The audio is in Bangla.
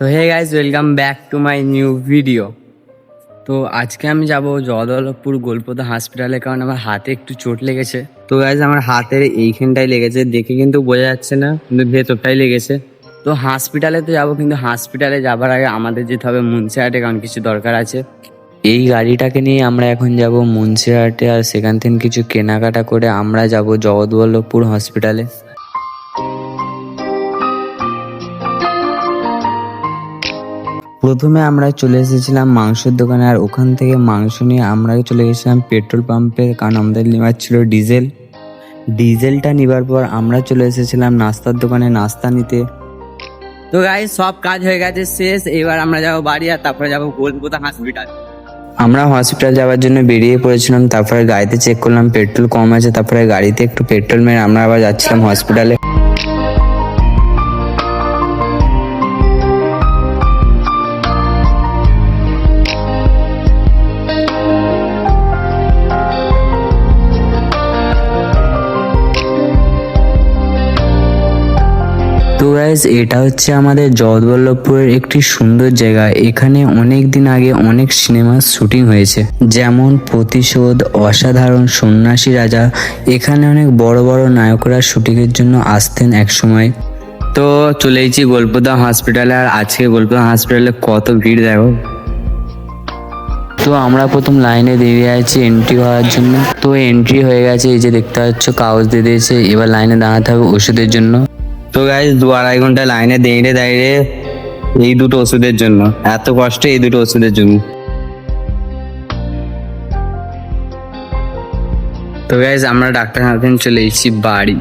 তো hey guys, welcome back to my new video. তো আজকে আমি যাব জগদলপুর গোলপোতা হসপিটালে, কারণ আমার হাতে একটু চোট লেগেছে। তো গাইজ আমার হাতের এইখানটাই লেগেছে, দেখে কিন্তু বোঝা যাচ্ছে না, কিন্তু ভেতরটাই লেগেছে। তো হসপিটালে তো যাবো, কিন্তু হসপিটালে যাবার আগে আমাদের যেতে হবে মুন্সিরহাটে, কারণ কিছু দরকার আছে। এই গাড়িটাকে নিয়ে আমরা এখন যাব মুন্সিরহাটে, আর সেখান থেকে কিছু কেনাকাটা করে আমরা যাব জগদলপুর হসপিটালে। প্রথমে আমরা চলে এসেছিলাম মাংসের দোকানে, আর ওখান থেকে মাংস নিয়ে আমরা চলে গেছিলাম পেট্রোল পাম্পে, কারণ আমাদের নেওয়ার ছিল ডিজেলটা নেবার পর আমরা চলে এসেছিলাম নাস্তার দোকানে নাস্তা নিতে। তো গাইস, সব কাজ হয়ে গেছে শেষ, এবার আমরা যাবো বাড়ি, আর তারপরে যাবো গোলপোতা হসপিটাল। আমরা হসপিটাল যাওয়ার জন্য বেরিয়ে পড়েছিলাম, তারপরে গাড়িতে চেক করলাম পেট্রোল কম আছে, তারপরে গাড়িতে একটু পেট্রোল মেরে আমরা আবার যাচ্ছিলাম হসপিটালে। তো গাইস, এটা হচ্ছে আমাদের জগদলপুরের একটি সুন্দর জায়গা। এখানে অনেক দিন আগে অনেক সিনেমার শুটিং হয়েছে, যেমন প্রতিশোধ, অসাধারণ, সন্ন্যাসী রাজা। এখানে অনেক বড় বড় নায়করা শুটিংয়ের জন্য আসতেন এক সময়। তো চলে এসেছি গোলপোতা হসপিটালে, আর আজকে গোলপোতা হসপিটালে কত ভিড় দেখো। তো আমরা প্রথম লাইনে দাঁড়িয়ে আছি এন্ট্রি হওয়ার জন্য। তো এন্ট্রি হয়ে গেছে, এই যে দেখতে পাচ্ছ কাগজ দিয়ে দিয়েছে, এবার লাইনে দাঁড়াতে হবে ওষুধের জন্য। তো গাইজ 2-2.5 ঘন্টা লাইনে দাঁড়িয়ে এই দুটো ওষুধের জন্য, এত কষ্ট এই দুটো ওষুধের জন্য। তো গাইজ আমরা ডাক্তার হাতে চলে এসেছি বাড়ি।